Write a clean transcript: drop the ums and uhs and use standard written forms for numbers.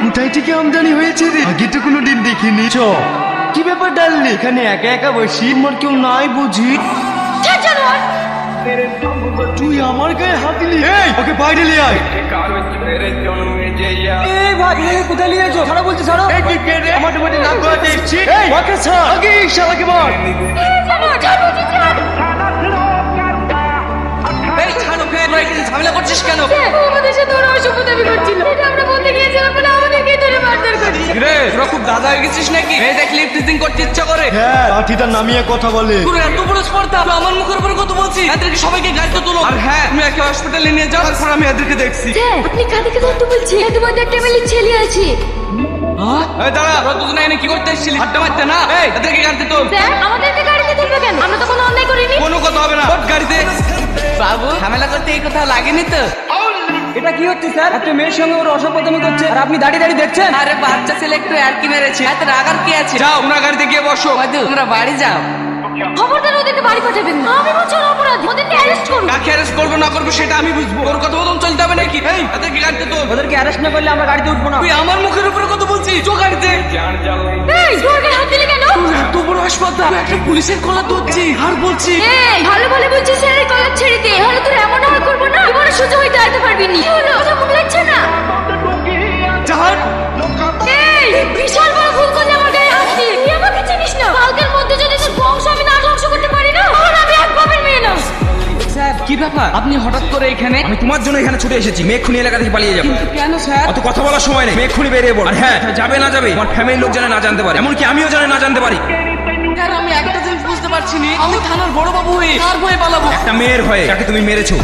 কোথায় থেকে আমদানি হয়েছে রে? আগে তো কোনোদিন দেখিনি। চ কি ব্যাপার ডাললি? এখানে একা একা বসি, মোর কেউ নাই বুঝি? তুই আমার গায়ে হাত দিলি? ওকে বাইরে নিয়ে আয়। এই ভাই কোথায় নিয়ে যাচ্ছ? ছাড়ো বলছি, ছাড়ো। এই তুই কে রে? আমার তোমাদের নাম করাতে এসছি। ওকে ছাড়, আগে এই শালাকে মার। এই ছাড়ো, ফের ঝামেলা করছিস কেন? আমাদের সাথে ওরা অসভ্যতামি করছিল। এটা আমরা বলতে গিয়েছিলাম বলে আমাদেরকেই ধরে মারধর করছে। রে তোরা খুব দাদা হয়ে গেছিস নাকি? এই দেখ লিপ টিচিং করতে ইচ্ছা করে। হ্যাঁ, লাঠিটা নামিয়ে কথা বলে। তোর এত বড় স্পর্ধা, তুই আমার মুখের উপর কত বলছিস? এদেরকে সবাইকে গাড়িতে তোলো। আর হ্যাঁ, তুমি একে হসপিটালে নিয়ে যাও, তারপর আমি এদেরকে দেখছি। আপনি কাঁদিকে ধরতে বলছি? তোমাদের একটা মেয়ে ছেলে আছে। এই দাঁড়া, তোরা দুজনে এনে কি করতে এসেছিলি? আড্ডা মারতে না? এই এদেরকে গাড়িতে তোল। স্যার, আমাদেরকে গাড়িতে তুলবে কেন? আমরা তো কোনো অন্যায় করিনি। কোনো কথা হবে না, ওঠ গাড়িতে। বাবু ঝামেলা করতে এই কথা লাগেনি তো? এটা কি হচ্ছে স্যার? একটা মেয়ের সঙ্গে ওর অসভ্যতামি করছে আর আপনি দাঁড়িয়ে দাঁড়িয়ে দেখছেন। আরে বাচ্চা ছেলে একটু আরকি মেরেছে, এত রাগার কি আছে? যাও ওনার গাড়িতে গিয়ে বসো। তোমরা বাড়ি যাও। খবরদার ওদেরকে বাড়ি পাঠাবেন না। আমি বলছি ওরা অপরাধী, ওদেরকে অ্যারেস্ট করুন। কাকে অ্যারেস্ট করবো না করবো সেটা আমি বুঝবো। ওর কথা মতন চলতে হবে নাকি? এই এদেরকে গাড়িতে তোল। ওদেরকে অ্যারেস্ট না করলে আমরা গাড়িতে উঠবো না। তুই আমার মুখের উপরে কত বলছিস? চো গাড়িতে। এই, তোর গায়ে হাত দিলি কেন? এত বড় হাসপাতাল, তুই একটা পুলিশের কলার ধরছি আর বলছি। এই, ভালো ভালো বলছিস স্যার, এই কলার ছেড়ে দে। হলে তোর এমন হাল করবো না, জীবনে সোজা হইতে আইতে পারবি না। কি হলো? ওটা মুখ লাগছে না? জাহান এই, বিশাল বড় ভুল করলে আমার গায়ে হাত দিয়ে। তুই আমাকে চিনিস না? কালকের মধ্যে যদি তোর বংশ আমি না ধ্বংস করতে পারি না, তাহলে আমি এক বাপের মেয়ে না। স্যার কি ব্যাপার, আপনি হঠাৎ করে এখানে? আমি তোমার জন্য এখানে ছুটে এসেছি। মেঘখুনি এলাকা থেকে পালিয়ে যাবো। কিন্তু কেন স্যার? অত কথা বলার সময় নেই। মেঘখুনি বেরিয়ে পড়ো। আর হ্যাঁ, যাবে না যাবে তোমার ফ্যামিলির লোক জানে না জানতে পারে, এমনকি আমিও জানে না জানতে পারি। স্যার আমি একটা জিনিস বুঝতে পারছি না, আমি থানার বড় বাবু হয়ে কার ভয়ে পালাবো? একটা মেয়ের ভয়ে যাকে তুমি মেরেছো।